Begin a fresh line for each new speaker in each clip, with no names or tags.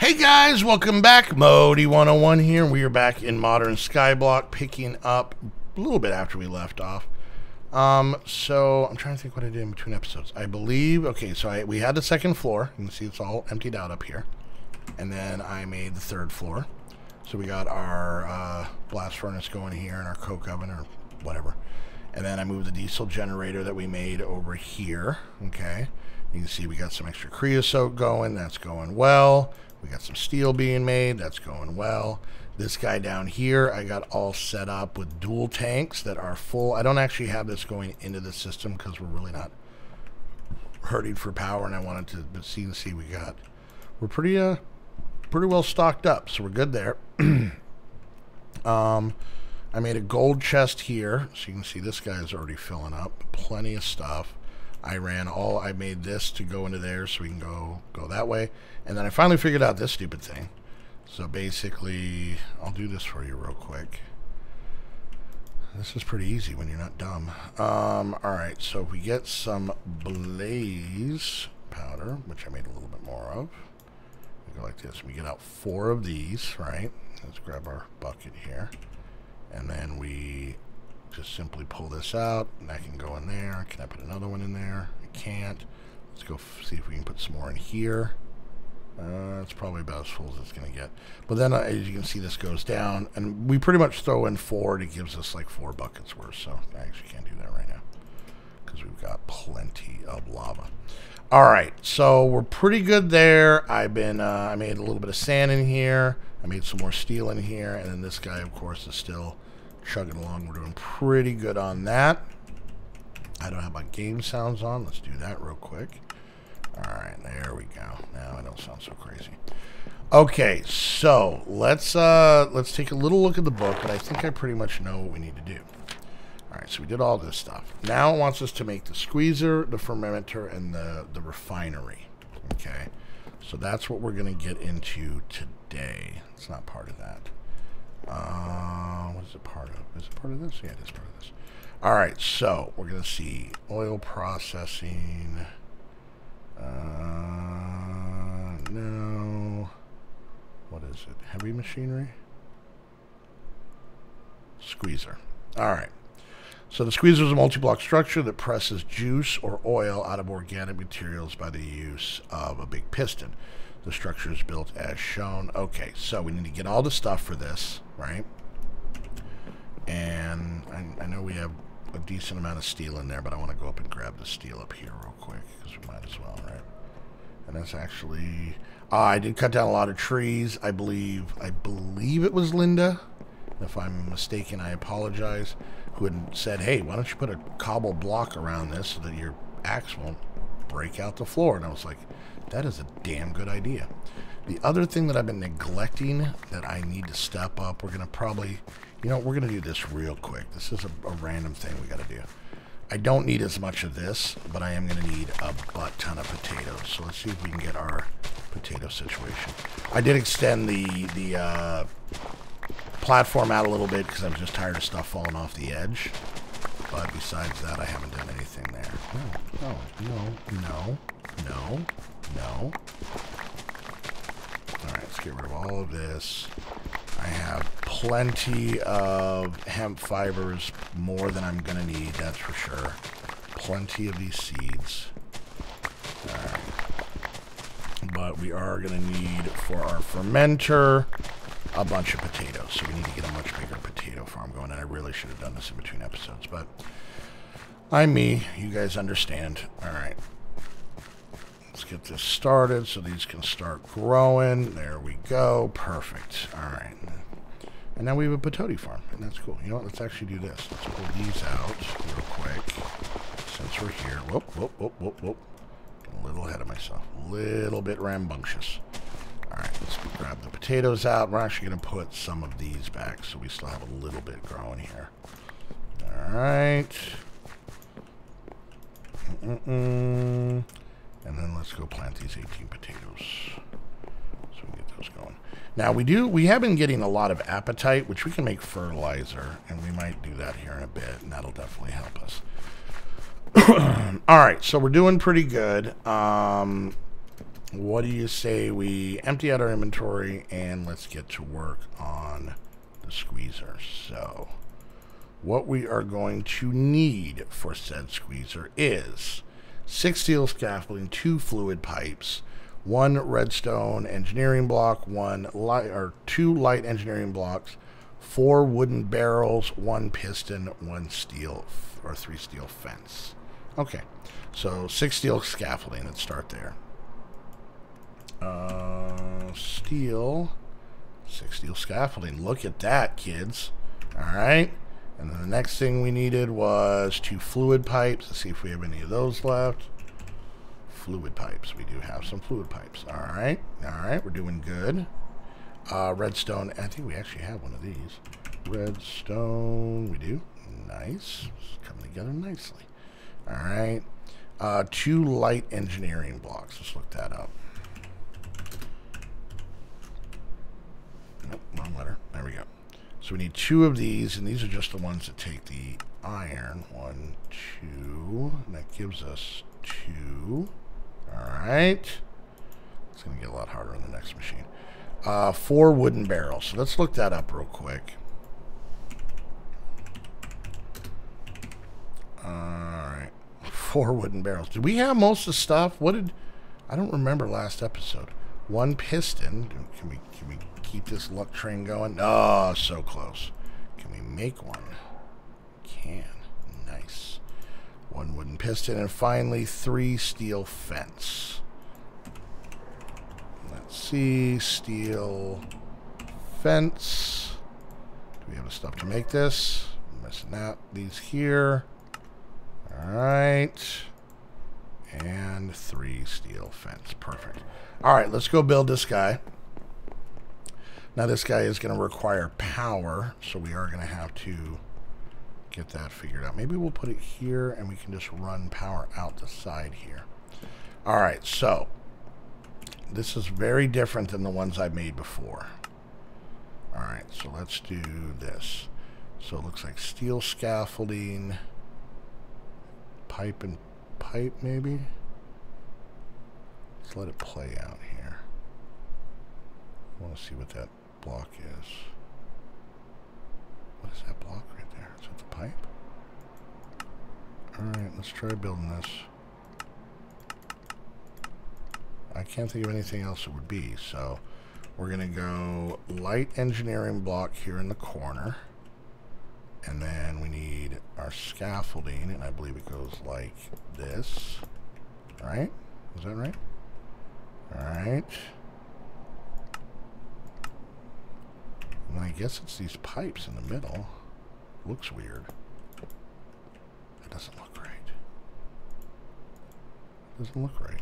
Hey guys, welcome back. Modi 101 here. We are back in modern Skyblock, picking up a little bit after we left off. So I'm trying to think what I did in between episodes. I believe, okay, so we had the second floor. You can see it's all emptied out up here. And then I made the third floor. So we got our blast furnace going here and our coke oven or whatever. And then I moved the diesel generator that we made over here. Okay. You can see we got some extra creosote going. That's going well. We got some steel being made. That's going well. This guy down here, I got all set up with dual tanks that are full. I don't actually have this going into the system because we're really not hurting for power, and I wanted to see we're pretty well stocked up, so we're good there. I made a gold chest here, so you can see this guy is already filling up. Plenty of stuff. I made this to go into there so we can go that way. And then I finally figured out this stupid thing. So basically, I'll do this for you real quick. This is pretty easy when you're not dumb. Alright, so if we get some blaze powder, which I made a little bit more of. We go like this. We get out 4 of these, right? Let's grab our bucket here. And then we just simply pull this out, and that can go in there. Can I put another one in there? I can't. Let's go see if we can put some more in here. It's probably about as full as it's going to get. But then, as you can see, this goes down, and we pretty much throw in 4, and it gives us like 4 buckets worth. So I actually can't do that right now because we've got plenty of lava. All right, so we're pretty good there. I made a little bit of sand in here. I made some more steel in here, and then this guy, of course, is still chugging along. We're doing pretty good on that. I don't have my game sounds on. Let's do that real quick. Alright, there we go. Now I don't sound so crazy. Okay, so let's take a little look at the book, but I think I pretty much know what we need to do. Alright, so we did all this stuff. Now it wants us to make the squeezer, the fermenter, and the refinery. Okay, so that's what we're going to get into today. It's not part of that. What is it part of? Is it part of this? Yeah, it is part of this. Alright, so we're going to see oil processing. No. What is it? Heavy machinery? Squeezer. Alright. So the squeezer is a multi-block structure that presses juice or oil out of organic materials by the use of a big piston. The structure is built as shown. Okay, so we need to get all the stuff for this, right? And I know we have a decent amount of steel in there, but I want to go up and grab the steel up here real quick because we might as well, right? And that's actually I did cut down a lot of trees. I believe it was Linda. If I'm mistaken, I apologize. Who had said, "Hey, why don't you put a cobble block around this so that your axe won't break out the floor?" And I was like, that is a damn good idea. The other thing that I've been neglecting that I need to step up, we're going to probably, we're going to do this real quick. This is a random thing we got to do. I don't need as much of this, but I am going to need a butt ton of potatoes. So let's see if we can get our potato situation. I did extend the platform out a little bit because I was just tired of stuff falling off the edge. But besides that, I haven't done anything there. No. Alright, let's get rid of all of this. I have plenty of hemp fibers, more than I'm going to need, that's for sure. Plenty of these seeds. Alright. But we are going to need, for our fermenter, a bunch of potatoes. So we need to get a much bigger potato farm going, and I really should have done this in between episodes, but I'm me. You guys understand. Alright. Let's get this started so these can start growing. There we go. Perfect. Alright. And now we have a potato farm, and that's cool. You know what? Let's actually do this. Let's pull these out real quick. Since we're here. Whoop. A little ahead of myself. A little bit rambunctious. Alright, let's grab the potatoes out. We're actually going to put some of these back so we still have a little bit growing here. Alright. And then let's go plant these 18 potatoes so we can get those going. Now we have been getting a lot of appetite, which we can make fertilizer, and we might do that here in a bit, and that'll definitely help us. All right, so we're doing pretty good. what do you say we empty out our inventory and let's get to work on the squeezer? So what we are going to need for said squeezer is 6 steel scaffolding, 2 fluid pipes, 1 redstone engineering block, 2 light engineering blocks, 4 wooden barrels, 1 piston, 1 steel or 3 steel fence. Okay, so 6 steel scaffolding. Let's start there. Steel, 6 steel scaffolding. Look at that, kids. All right. And then the next thing we needed was 2 fluid pipes. Let's see if we have any of those left. Fluid pipes. We do have some fluid pipes. All right. All right. We're doing good. Redstone. I think we actually have one of these. Redstone. We do. Nice. It's coming together nicely. All right. 2 light engineering blocks. Let's look that up. Nope, wrong letter. There we go. So we need 2 of these, and these are just the ones that take the iron. 1, 2, and that gives us 2. All right. It's going to get a lot harder on the next machine. 4 wooden barrels. So let's look that up real quick. All right. 4 wooden barrels. Did we have most of the stuff? I don't remember last episode. 1 piston. Can we keep this luck train going? Oh, so close. Can we make one? Can. Nice. 1 wooden piston, and finally 3 steel fence. Let's see. Steel fence. Do we have the stuff to make this? I'm missing out. These here. All right. And 3 steel fence. Perfect. All right, let's go build this guy. Now this guy is going to require power, so we are going to have to get that figured out. Maybe we'll put it here and we can just run power out the side here. All right, so this is very different than the ones I made before. All right, so let's do this. So it looks like steel scaffolding, pipe and pipe maybe. Let's let it play out here. I want to see what that block is. What is that block right there? Is that the pipe? Alright, let's try building this. I can't think of anything else it would be, so we're going to go light engineering block here in the corner. And then we need our scaffolding, and I believe it goes like this. Right? Is that right? Alright. And I guess it's these pipes in the middle. Looks weird. That doesn't look right. Doesn't look right.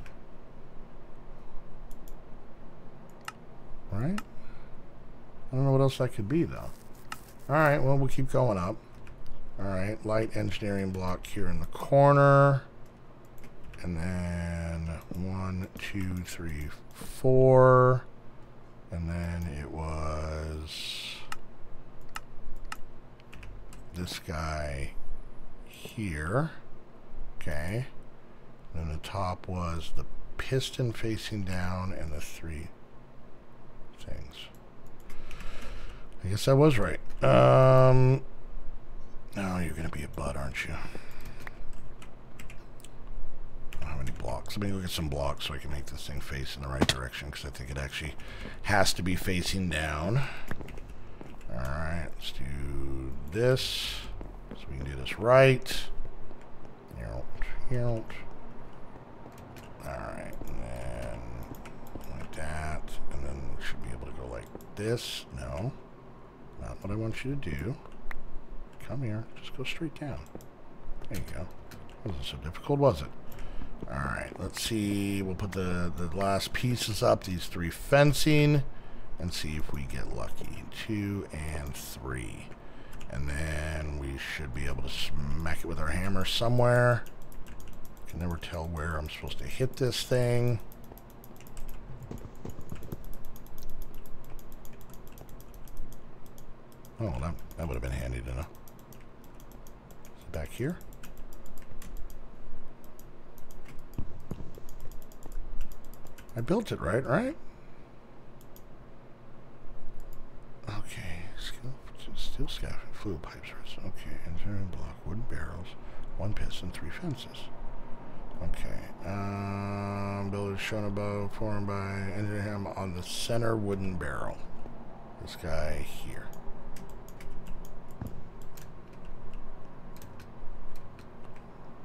Right? I don't know what else that could be, though. Alright, well, we'll keep going up. Alright, light engineering block here in the corner. And then 1, 2, 3, 4. And then it was this guy here. Okay. And then the top was the piston facing down and the 3 things. I guess I was right. No, you're going to be a bud, aren't you? I don't have any blocks. Let me go get some blocks so I can make this thing face in the right direction, because I think it actually has to be facing down. Alright, let's do this so we can do this right. Alright, and then like that, and then we should be able to go like this. No, not what I want you to do. Come here, just go straight down. There you go. Wasn't so difficult, was it? Alright, let's see. We'll put the last pieces up, these 3 fencing, and see if we get lucky. 2 and 3. And then we should be able to smack it with our hammer somewhere. Can never tell where I'm supposed to hit this thing. Oh, that would have been handy to know. Is it back here? I built it right? Okay. Steel scaffolding, fluid pipes. Okay. Engineering block, wooden barrels, 1 piston, 3 fences. Okay. Builders shown above, formed by engineering on the center wooden barrel. This guy here.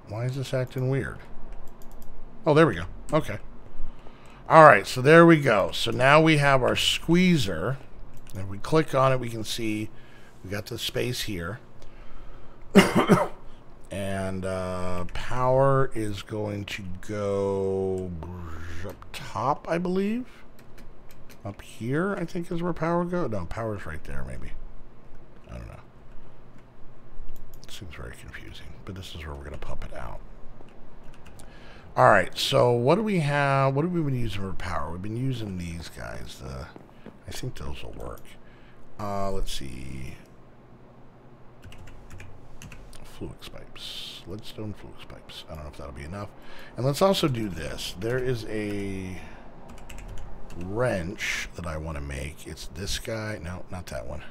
Why is this acting weird? Oh, there we go. Okay. All right, so there we go. So now we have our squeezer. And if we click on it, we can see we got the space here. And power is going to go up top, I believe. Up here, I think, is where power goes. No, power's right there, maybe. I don't know. It seems very confusing, but this is where we're going to pump it out. All right, so what do we have? What have we been using for power? We've been using these guys. I think those will work. Let's see. Fluix pipes. Leadstone fluix pipes. I don't know if that'll be enough. And let's also do this. There is a wrench that I want to make. It's this guy. No, not that one.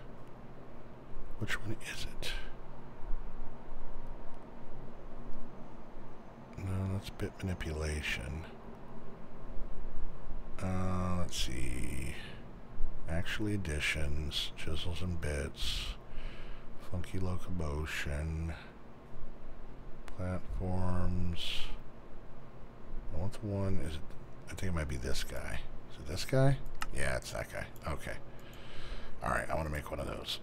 Which one is it? No, that's bit manipulation. Let's see. Actually additions, chisels and bits, funky locomotion, platforms. I want the one, is it, I think it might be this guy. Is it this guy? Yeah, it's that guy. Okay. Alright, I want to make one of those.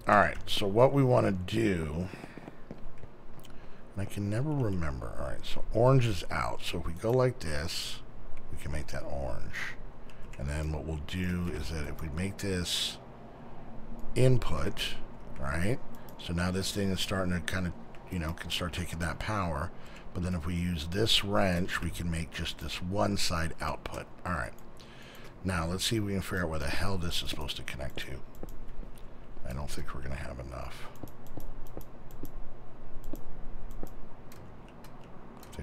Alright, so what we want to do, and I can never remember. Alright, so orange is out. So if we go like this, we can make that orange. And then what we'll do is that if we make this input, right? So now this thing is starting to kind of, you know, can start taking that power. But then if we use this wrench, we can make just this one side output. All right. Now let's see if we can figure out where the hell this is supposed to connect to. I don't think we're going to have enough.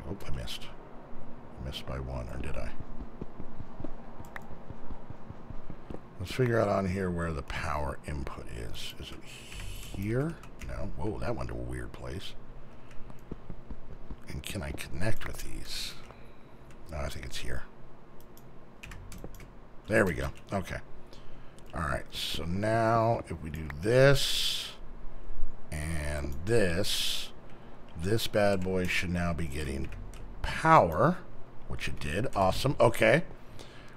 Oh, I missed. I missed by one, or did I? Let's figure out on here where the power input is. Is it here? No. Whoa, that went to a weird place. And can I connect with these? No, I think it's here. There we go. Okay. Alright, so now if we do this and this bad boy should now be getting power, which it did. Awesome. Okay.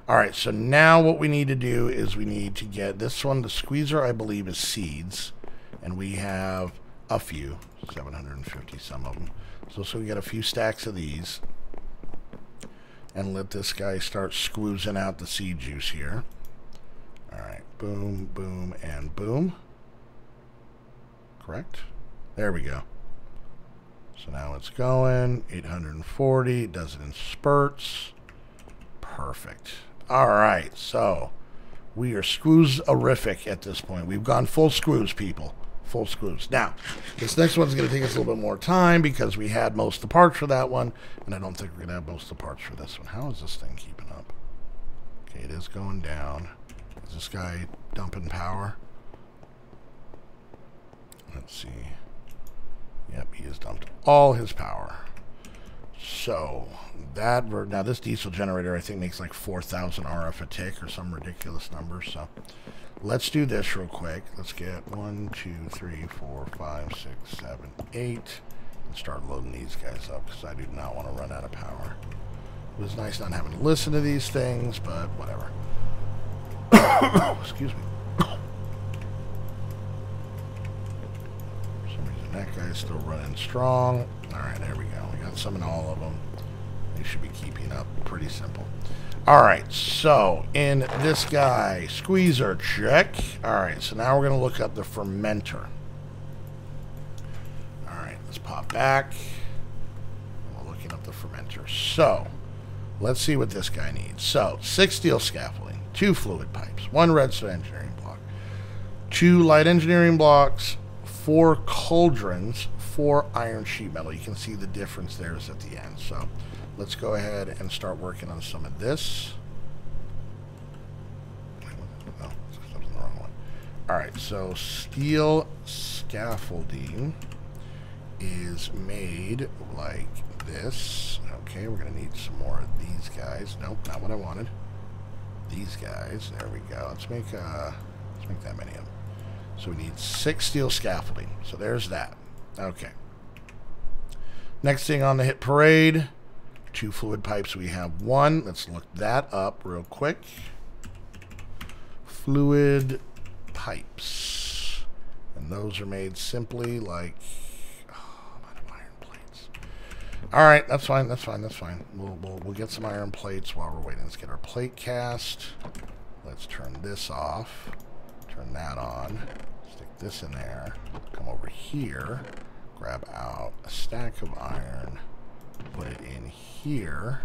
Alright, so now what we need to do is we need to get this one. The squeezer, I believe, is seeds. And we have a few. 750 some of them. So we get a few stacks of these. And let this guy start squoozing out the seed juice here. Alright, boom, boom, and boom. Correct? There we go. So now it's going. 840. It does it in spurts. Perfect. Alright, so we are Sqoozerific at this point. We've gone full Sqooz, people. Full Sqooz. Now, this next one's going to take us a little bit more time because we had most of the parts for that one, and I don't think we're going to have most of the parts for this one. How is this thing keeping up? Okay, it is going down. Is this guy dumping power? Let's see. Yep, he has dumped all his power. So, that, now this diesel generator I think makes like 4,000 RF a tick or some ridiculous number. So, let's do this real quick. Let's get 1, 2, 3, 4, 5, 6, 7, 8. And start loading these guys up because I do not want to run out of power. It was nice not having to listen to these things, but whatever. Excuse me. For some reason that guy's still running strong. Alright, there we go. We got some in all of them. They should be keeping up. Pretty simple. Alright, so in this guy, squeezer, check. Alright, so now we're going to look up the fermenter. Alright, let's pop back. We're looking up the fermenter. So, let's see what this guy needs. So, 6 steel scaffolding, 2 fluid pipes, 1 redstone engineering block, 2 light engineering blocks, 4 cauldrons, 4 iron sheet metal. You can see the difference there is at the end. So let's go ahead and start working on some of this. No, that was the wrong one. Alright, so steel scaffolding is made like this. Okay, we're going to need some more of these guys. Nope, not what I wanted. These guys. There we go. Let's make that many of them. So we need 6 steel scaffolding. So there's that. Okay. Next thing on the hit parade, 2 fluid pipes. We have 1. Let's look that up real quick. Fluid pipes. And those are made simply like... Alright, that's fine, that's fine, that's fine. We'll get some iron plates while we're waiting. Let's get our plate cast. Let's turn this off. Turn that on. Stick this in there. Come over here. Grab out a stack of iron. Put it in here.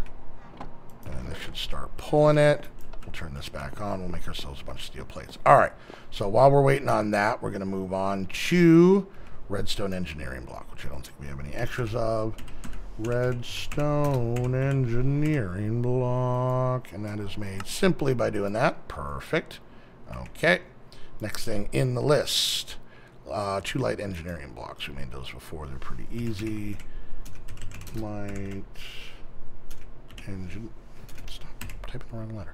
And then this should start pulling it. We'll turn this back on. We'll make ourselves a bunch of steel plates. Alright, so while we're waiting on that, we're going to move on to redstone engineering block, which I don't think we have any extras of. Redstone engineering block, and that is made simply by doing that. Perfect. Okay, next thing in the list, 2 light engineering blocks. We made those before. They're pretty easy. Light engine. Stop typing the wrong letter.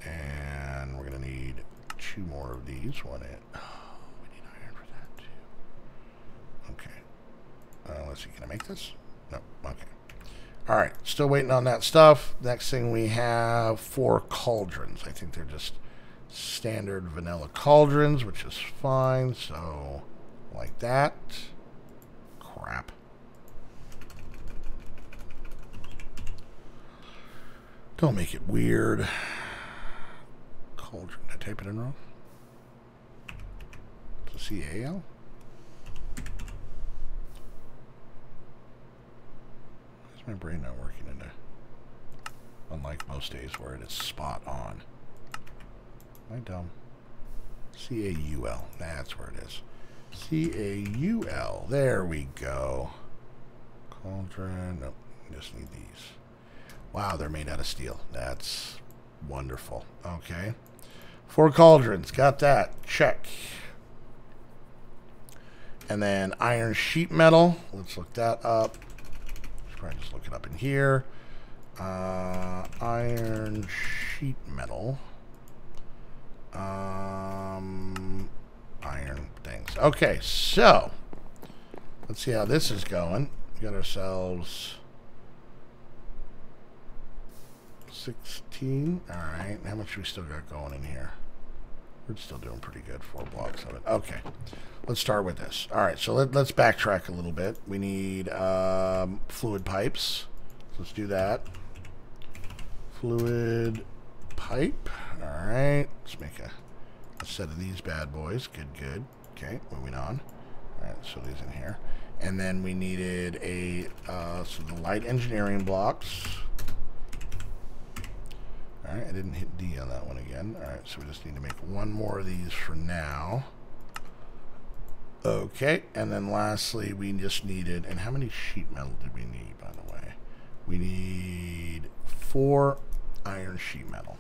And we're gonna need 2 more of these. We need iron for that too. Okay, let's see, can I make this? No. Okay. Alright. Still waiting on that stuff. Next thing we have 4 cauldrons. I think they're just standard vanilla cauldrons, which is fine. So, like that. Crap. Don't make it weird. Cauldron. Did I type it in wrong? It's a C-A-L? My brain not working today. Unlike most days where it is spot on. Am I dumb? C-A-U-L. That's where it is. C-A-U-L. There we go. Cauldron. Nope. Just need these. Wow, they're made out of steel. That's wonderful. Okay. 4 cauldrons. Got that. Check. And then iron sheet metal. Let's look that up. Probably just look it up in here. Iron sheet metal. Iron things. Okay, so let's see how this is going. We got ourselves 16. All right, how much we still got going in here? We're still doing pretty good. 4 blocks of it. Okay. Let's start with this. All right, so let's backtrack a little bit. We need fluid pipes. So let's do that. Fluid pipe. All right, let's make a set of these bad boys. Good, good. Okay, moving on. All right, so these in here. And then we needed so the light engineering blocks. All right, I didn't hit D on that one again. All right, so we just need to make 1 more of these for now. Okay, and then lastly, we just needed, and how many sheet metal did we need, by the way? We need 4 iron sheet metal.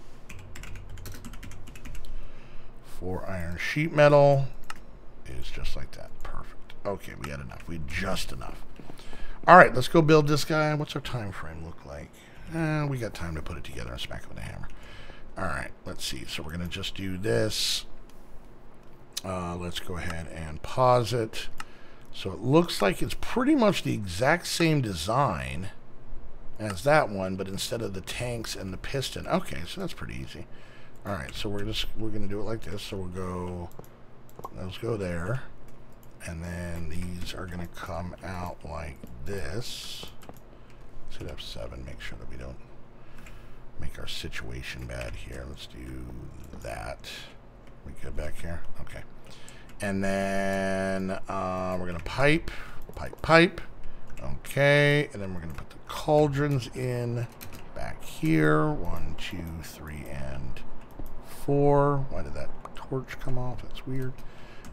4 iron sheet metal is just like that. Perfect. Okay, we had enough. We had just enough. All right, let's go build this guy. What's our time frame look like? We got time to put it together and smack it with a hammer. All right, let's see. So we're going to just do this. Let's go ahead and pause it. So it looks like it's pretty much the exact same design as that one, but instead of the tanks and the piston. Okay, so that's pretty easy. All right, so we're going to do it like this. So those go there. And then these are going to come out like this. Let's hit F7, make sure that we don't make our situation bad here. Let's do that. We good back here? Okay. And then we're going to pipe. Okay. And then we're going to put the cauldrons in back here. 1, 2, 3, and 4. Why did that torch come off? That's weird.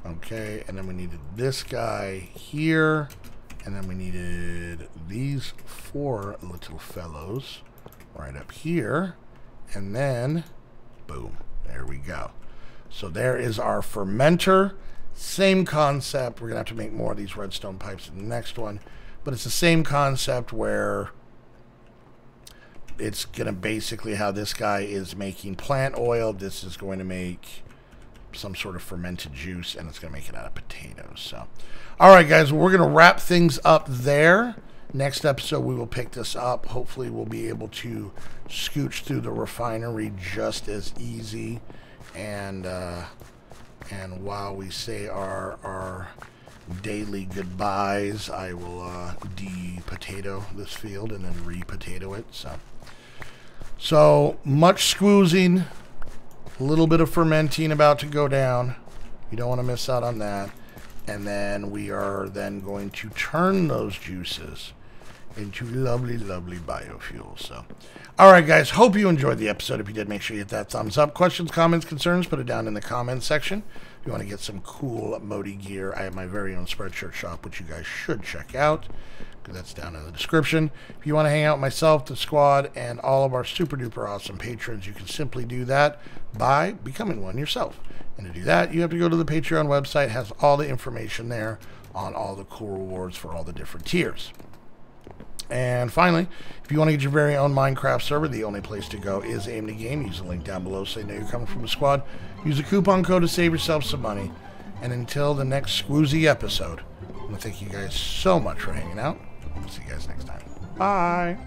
Okay. And then we needed this guy here. And then we needed these 4 little fellows right up here. And then, boom, there we go. So there is our fermenter. Same concept. We're going to have to make more of these redstone pipes in the next one. But it's the same concept where it's going to basically how this guy is making plant oil. This is going to make some sort of fermented juice, and it's going to make it out of potatoes. So, all right, guys, we're going to wrap things up there. Next episode, we will pick this up. Hopefully, we'll be able to scooch through the refinery just as easy. And while we say our daily goodbyes, I will de-potato this field and then re-potato it. So much squoozing, a little bit of fermenting about to go down. You don't want to miss out on that. And then we are then going to turn those juices into lovely, lovely biofuels. So, all right, guys, hope you enjoyed the episode. If you did, make sure you hit that thumbs up. Questions, comments, concerns, put it down in the comments section. If you want to get some cool Modi gear, I have my very own Spreadshirt shop, which you guys should check out, because that's down in the description. If you want to hang out with myself, the squad, and all of our super duper awesome patrons, you can simply do that by becoming one yourself. And to do that, you have to go to the Patreon website. It has all the information there on all the cool rewards for all the different tiers. And finally, if you want to get your very own Minecraft server, the only place to go is Aim the Game. Use the link down below so you know you're coming from the squad. Use a coupon code to save yourself some money. And until the next Sqoozy episode, I want to thank you guys so much for hanging out. See you guys next time. Bye.